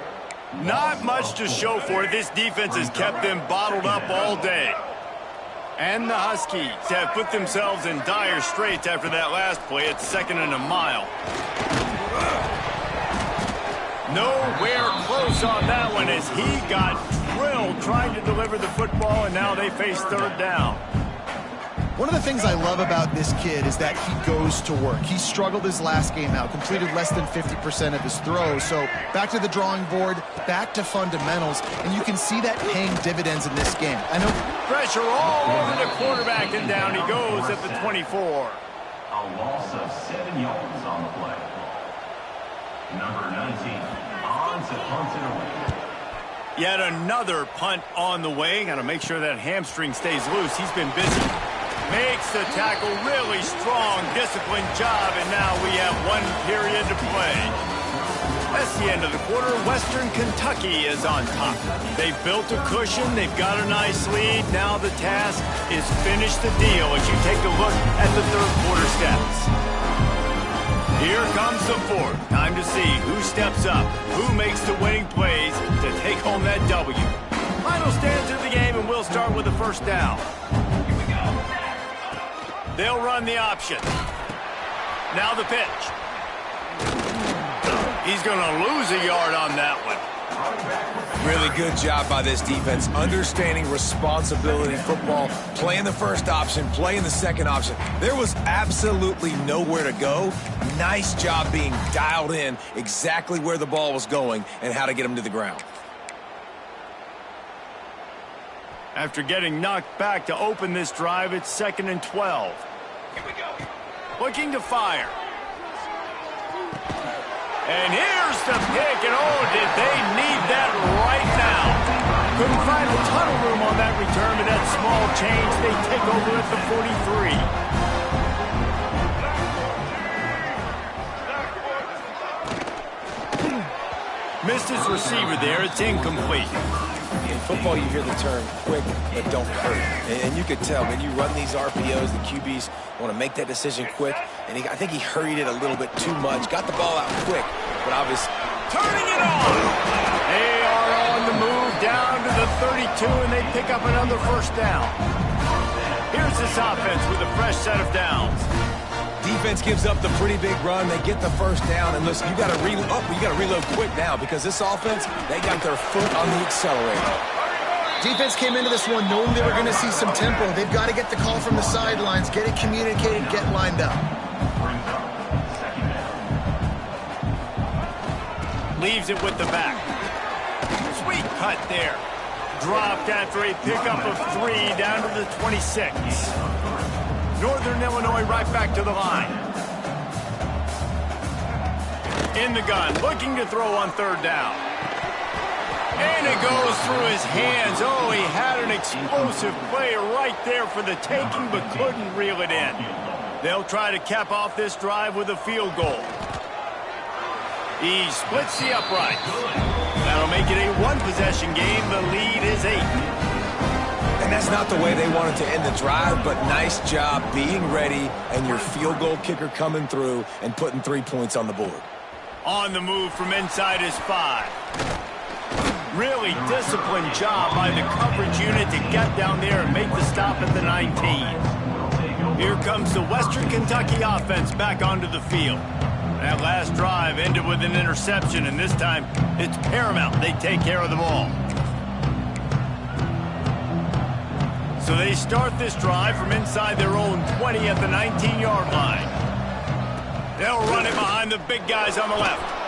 Not much to show for it. This defense has kept them bottled up all day. And the Huskies have put themselves in dire straits after that last play. It's 2nd and a mile. Nowhere close on that one as he got drilled trying to deliver the football, and now they face 3rd down. One of the things I love about this kid is that he goes to work. He struggled his last game out, completed less than 50% of his throws. So back to the drawing board, back to fundamentals, and you can see that paying dividends in this game. I know pressure all over the quarterback, and down he goes at the 24. A loss of 7 yards on the play. Number 19, on to punt it away. Yet another punt on the way. Got to make sure that hamstring stays loose. He's been busy. Makes the tackle, really strong, disciplined job, and now we have 1 period to play. That's the end of the quarter. Western Kentucky is on top. They've built a cushion. They've got a nice lead. Now the task is finish the deal as you take a look at the 3rd quarter stats. Here comes the 4th. Time to see who steps up, who makes the winning plays to take home that W. Final stanza of the game, and we'll start with the 1st down. They'll run the option. Now the pitch. He's going to lose a yard on that one. Really good job by this defense, understanding responsibility football, playing the 1st option, playing the 2nd option. There was absolutely nowhere to go. Nice job being dialed in exactly where the ball was going and how to get him to the ground. After getting knocked back to open this drive, it's 2nd and 12. Here we go. Looking to fire. And here's the pick, and oh, did they need that right now. Couldn't find a ton of room on that return, but that small change, they take over at the 43. Missed his receiver there. It's incomplete. In football, you hear the term quick, but don't hurt. And you could tell when you run these RPOs, the QBs want to make that decision quick. And I think he hurried it a little bit too much. Got the ball out quick, but obviously turning it on. They are on the move down to the 32, and they pick up another 1st down. Here's this offense with a fresh set of downs. Defense gives up the pretty big run. They get the 1st down, and listen, you got to reload quick now because this offense, they got their foot on the accelerator. defense came into this one knowing they were going to see some tempo. They've got to get the call from the sidelines, get it communicated, get lined up. Leaves it with the back. Sweet cut there. Dropped after a pickup of 3 down to the 26. Northern Illinois right back to the line. In the gun, looking to throw on 3rd down. And it goes through his hands. Oh, he had an explosive play right there for the taking, but couldn't reel it in. They'll try to cap off this drive with a field goal. He splits the upright. That'll make it a one-possession game. The lead is 8. And that's not the way they wanted to end the drive, but nice job being ready and your field goal kicker coming through and putting 3 points on the board. On the move from inside his 5. Really disciplined job by the coverage unit to get down there and make the stop at the 19. Here comes the Western Kentucky offense back onto the field. That last drive ended with an interception, and this time it's paramount they take care of the ball. So they start this drive from inside their own 20 at the 19-yard line. They'll run it behind the big guys on the left.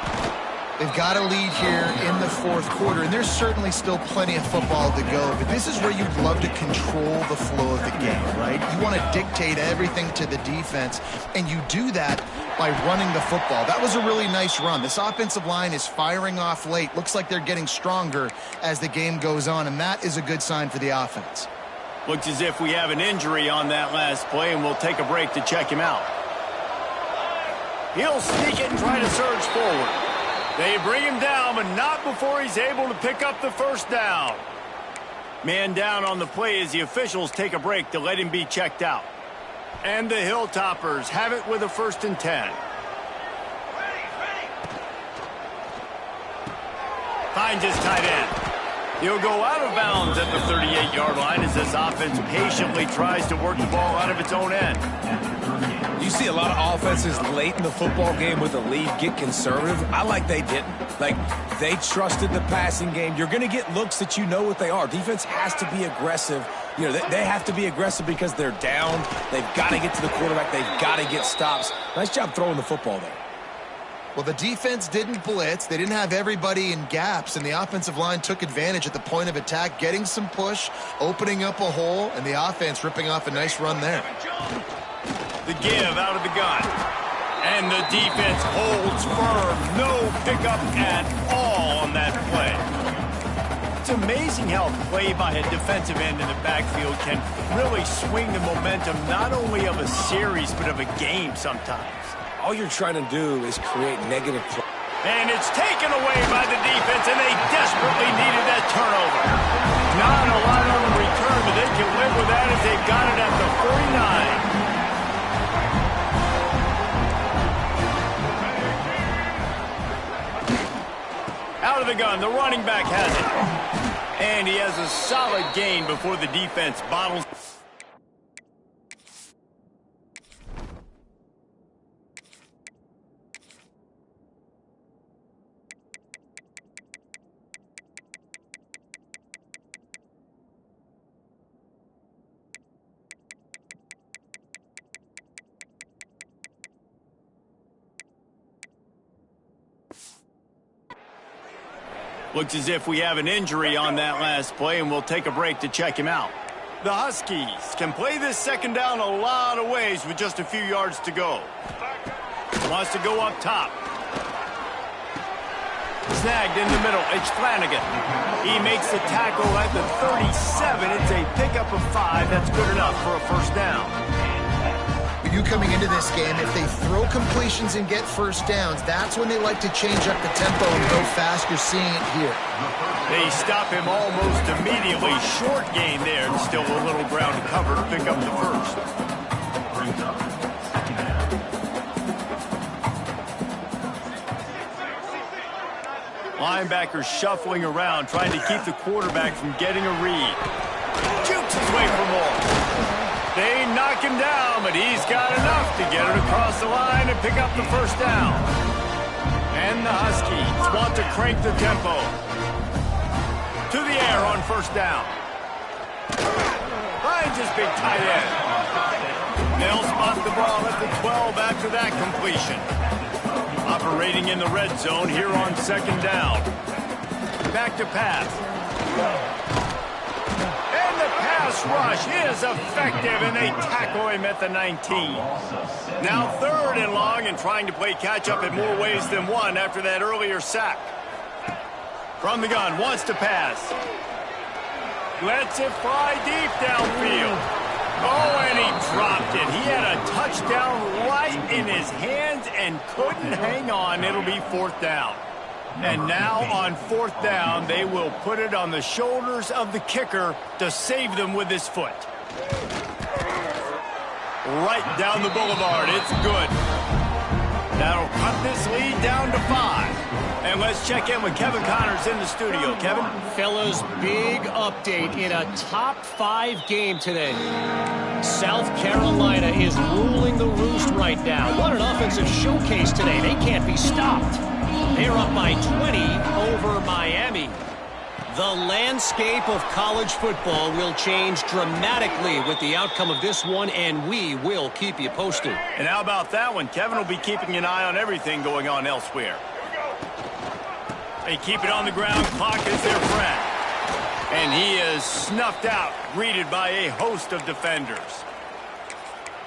They've got a lead here in the 4th quarter, and there's certainly still plenty of football to go, but this is where you'd love to control the flow of the game, right? You want to dictate everything to the defense, and you do that by running the football. That was a really nice run. This offensive line is firing off late. Looks like they're getting stronger as the game goes on, and that is a good sign for the offense. Looks as if we have an injury on that last play, and we'll take a break to check him out. He'll sneak it and try to surge forward. They bring him down, but not before he's able to pick up the 1st down. Man down on the play as the officials take a break to let him be checked out. And the Hilltoppers have it with a 1st and 10. Finds his tight end. He'll go out of bounds at the 38-yard line as this offense patiently tries to work the ball out of its own end. You see a lot of offenses late in the football game with a lead get conservative. I like they didn't. Like, they trusted the passing game. You're going to get looks that you know what they are. Defense has to be aggressive. You know, they have to be aggressive because they're down. They've got to get to the quarterback. They've got to get stops. Nice job throwing the football there. Well, the defense didn't blitz. They didn't have everybody in gaps, and the offensive line took advantage at the point of attack, getting some push, opening up a hole, and the offense ripping off a nice run there. The give out of the gun. And the defense holds firm. No pickup at all on that play. It's amazing how a play by a defensive end in the backfield can really swing the momentum not only of a series but of a game sometimes. All you're trying to do is create negative play. And it's taken away by the defense, and they desperately needed that turnover. Not a lot on the return, but they can live with that as they've got it at the 49. Out of the gun, the running back has it. And he has a solid gain before the defense bottles. Looks as if we have an injury on that last play, and we'll take a break to check him out. The Huskies can play this second down a lot of ways with just a few yards to go. Wants to go up top. Snagged in the middle. It's Flanagan. He makes the tackle at the 37. It's a pickup of 5. That's good enough for a first down. You coming into this game, if they throw completions and get first downs, that's when they like to change up the tempo and go fast. You're seeing it here. They stop him almost immediately. Short gain there. Still a little ground to cover to pick up the first. Linebackers shuffling around, trying to keep the quarterback from getting a read. Jukes his way for more. They knock him down, but he's got enough to get it across the line and pick up the first down. And the Huskies want to crank the tempo. To the air on first down. Finds his big tight end. They'll spot the ball at the 12 after that completion. Operating in the red zone here on second down. Back to pass. And the pass rush is effective, and they tackle him at the 19. Now third and long, and trying to play catch-up in more ways than one after that earlier sack. From the gun, wants to pass. Lets it fly deep downfield. Oh, and he dropped it. He had a touchdown right in his hands and couldn't hang on. It'll be fourth down. And now on fourth down, they will put it on the shoulders of the kicker to save them with his foot. Right down the boulevard. It's good. That'll cut this lead down to 5. And let's check in with Kevin Connors in the studio. Kevin? Fellas, big update in a top 5 game today. South Carolina is ruling the roost right now. What an offensive showcase today. They can't be stopped. They're up by 20 over Miami. The landscape of college football will change dramatically with the outcome of this one, and we will keep you posted. And how about that one? Kevin will be keeping an eye on everything going on elsewhere. They keep it on the ground. Clock is their friend. And he is snuffed out, greeted by a host of defenders.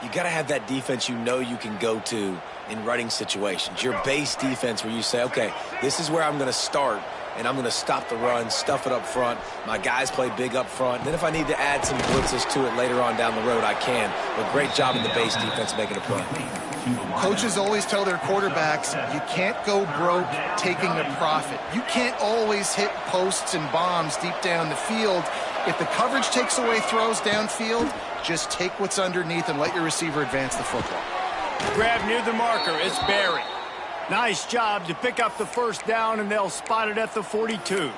You got to have that defense you know you can go to in running situations. Your base defense where you say, okay, this is where I'm going to start, and I'm going to stop the run, stuff it up front. My guys play big up front. Then if I need to add some blitzes to it later on down the road, I can. But great job in the base defense making a play. Coaches always tell their quarterbacks, you can't go broke taking a profit. You can't always hit posts and bombs deep down the field. If the coverage takes away throws downfield, just take what's underneath and let your receiver advance the football. Grab near the marker. It's Barry. Nice job to pick up the first down, and they'll spot it at the 42.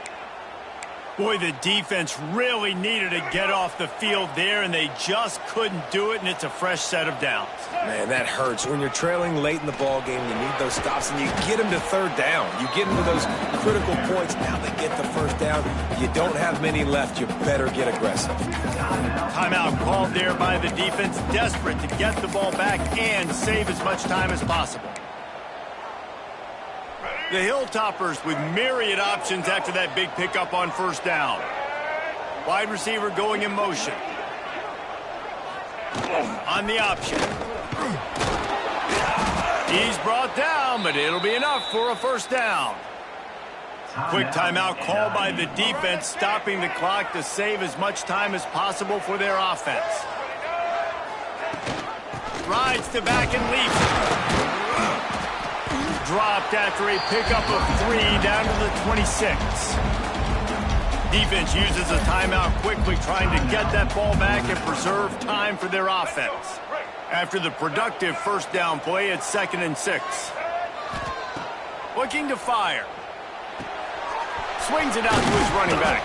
Boy, the defense really needed to get off the field there, and they just couldn't do it, and it's a fresh set of downs. Man, that hurts. When you're trailing late in the ball game, you need those stops, and you get them to third down. You get them to those critical points. Now they get the first down. You don't have many left. You better get aggressive. Timeout called there by the defense, desperate to get the ball back and save as much time as possible. The Hilltoppers with myriad options after that big pickup on first down. Wide receiver going in motion. On the option. He's brought down, but it'll be enough for a first down. Quick timeout called by the defense, stopping the clock to save as much time as possible for their offense. Rides to back and leaps. Dropped after a pickup of 3 down to the 26. Defense uses a timeout quickly, trying to get that ball back and preserve time for their offense. After the productive first down play, it's 2nd and 6. Looking to fire. Swings it out to his running back.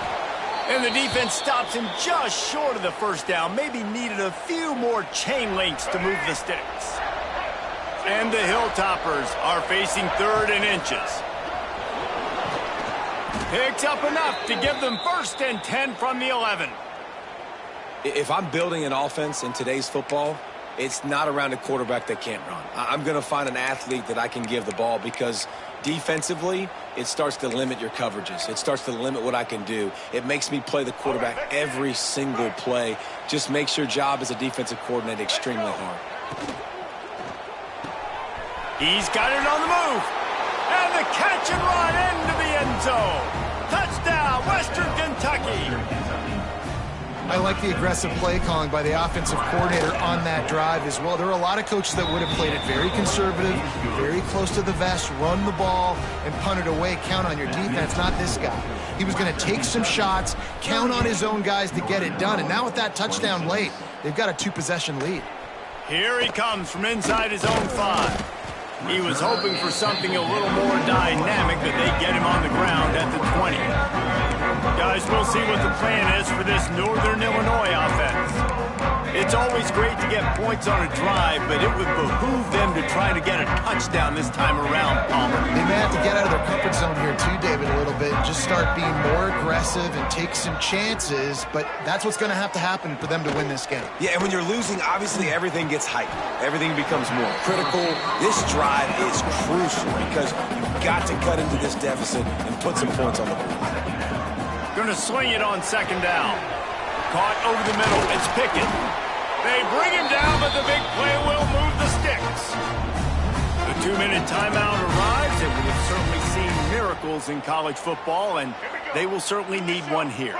And the defense stops him just short of the first down. Maybe needed a few more chain links to move the sticks. And the Hilltoppers are facing 3rd and inches. Picks up enough to give them 1st and 10 from the 11. If I'm building an offense in today's football, it's not around a quarterback that can't run. I'm going to find an athlete that I can give the ball, because defensively, it starts to limit your coverages. It starts to limit what I can do. It makes me play the quarterback every single play. Just makes your job as a defensive coordinator extremely hard. He's got it on the move. And the catch and run into the end zone. Touchdown, Western Kentucky. I like the aggressive play calling by the offensive coordinator on that drive as well. There are a lot of coaches that would have played it very conservative, very close to the vest, run the ball, and punt it away. Count on your defense, not this guy. He was going to take some shots, count on his own guys to get it done. And now with that touchdown late, they've got a 2-possession lead. Here he comes from inside his own 5. He was hoping for something a little more dynamic, but they get him on the ground at the 20. Guys, we'll see what the plan is for this Northern Illinois offense. It's always great to get points on a drive, but it would behoove them to try to get a touchdown this time around, Palmer. They may have to get out of their comfort zone here too, David, a little bit, and just start being more aggressive and take some chances, but that's what's going to happen for them to win this game. Yeah, and when you're losing, obviously everything gets heightened. Everything becomes more critical. This drive is crucial because you've got to cut into this deficit and put some points on the board. Going to swing it on 2nd down. Caught over the middle. It's Pickett. They bring him down, but the big play will move the sticks. The 2-minute timeout arrives, and we have certainly seen miracles in college football, and they will certainly need one here.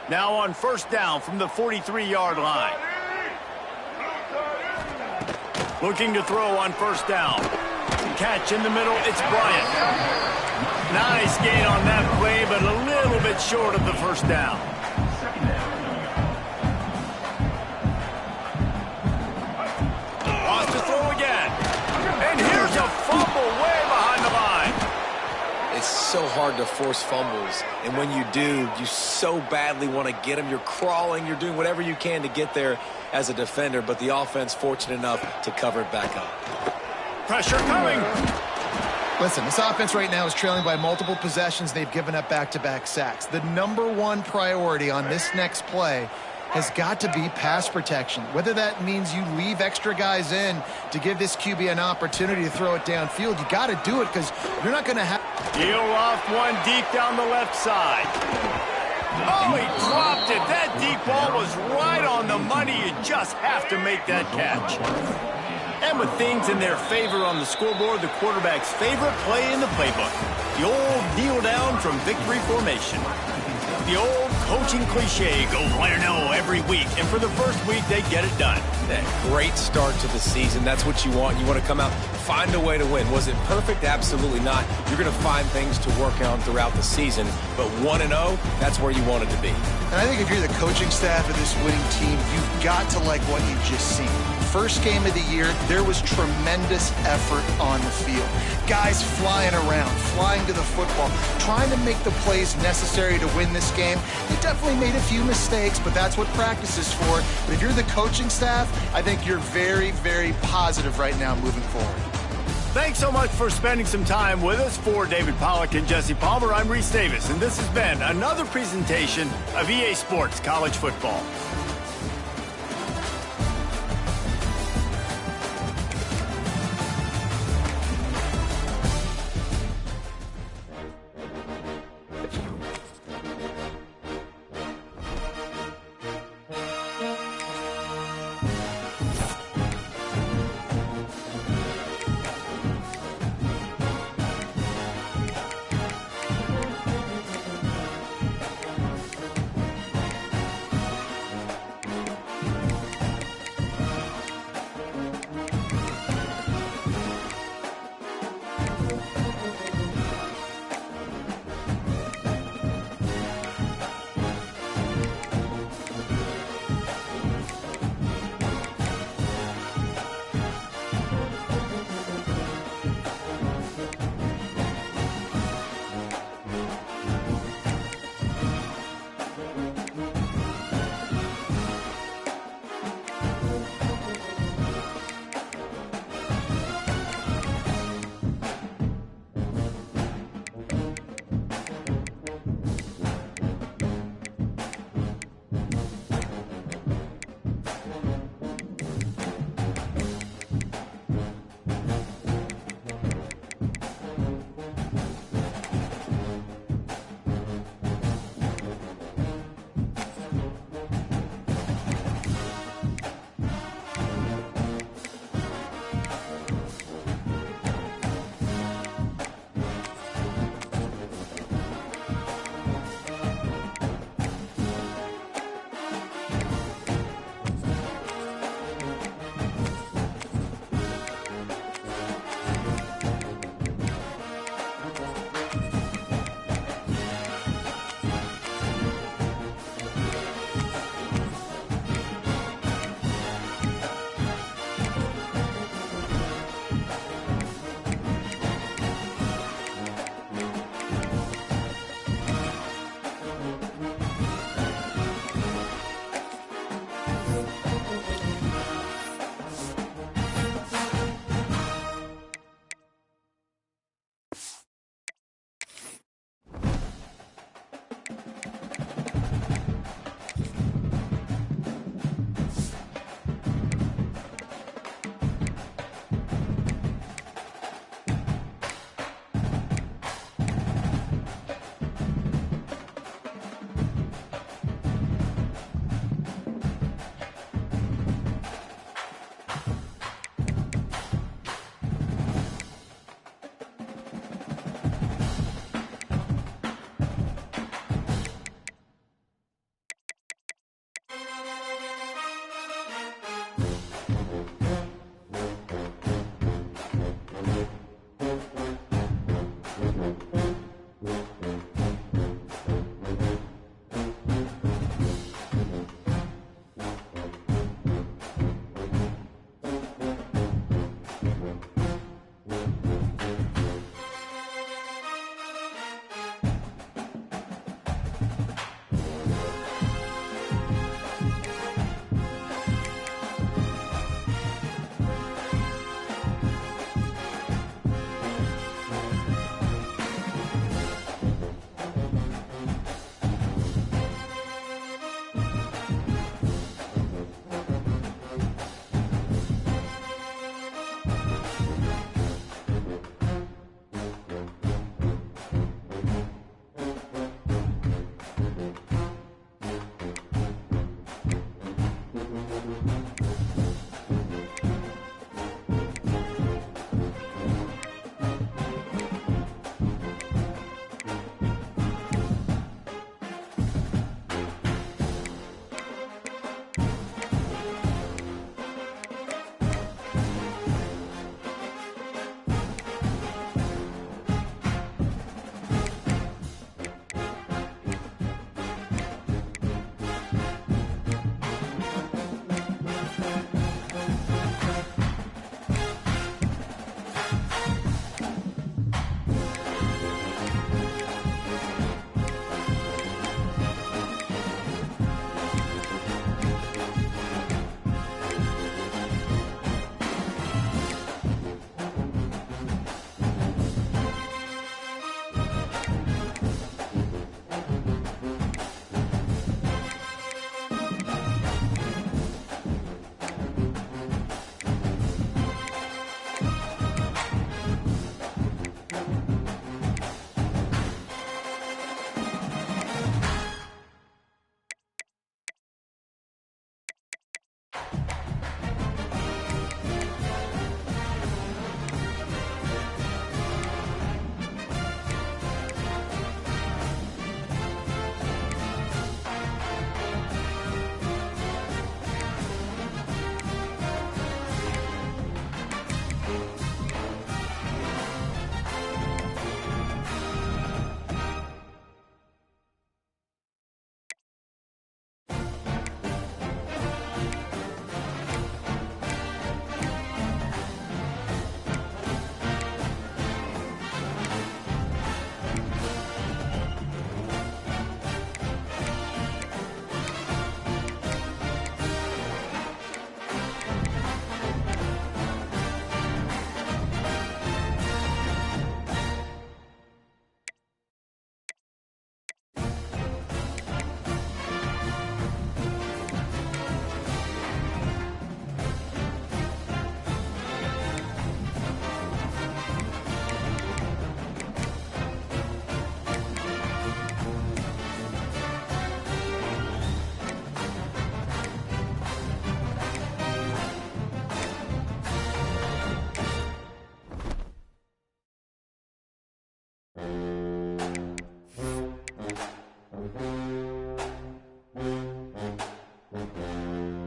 Now on first down from the 43-yard line. Looking to throw on first down. Catch in the middle, it's Bryant. Nice gain on that play, but a little bit short of the first down. Wants to throw again. And here's a fumble way behind the line. It's so hard to force fumbles, and when you do, you so badly want to get them. You're crawling, you're doing whatever you can to get there as a defender, but the offense fortunate enough to cover it back up. Pressure coming. Listen, this offense right now is trailing by multiple possessions. They've given up back-to-back sacks. The #1 priority on this next play has got to be pass protection. Whether that means you leave extra guys in to give this QB an opportunity to throw it downfield, you got to do it because you're not going to have... He'll off one deep down the left side. Oh, he dropped it. That deep ball was right on the money. You just have to make that catch. And with things in their favor on the scoreboard, the quarterback's favorite play in the playbook, the old kneel down from victory formation. The old coaching cliche, go 1-0 every week, and for the first week, they get it done. That great start to the season. That's what you want. You want to come out, find a way to win. Was it perfect? Absolutely not. You're going to find things to work on throughout the season, but 1-0, that's where you want it to be. And I think if you're the coaching staff of this winning team, you've got to like what you've just seen. first game of the year, there was tremendous effort on the field. Guys flying around, flying to the football, trying to make the plays necessary to win this game. They definitely made a few mistakes, but that's what practice is for. But if you're the coaching staff, I think you're very, very positive right now moving forward. Thanks so much for spending some time with us. For David Pollack and Jesse Palmer, I'm Reese Davis, and this has been another presentation of EA Sports College Football.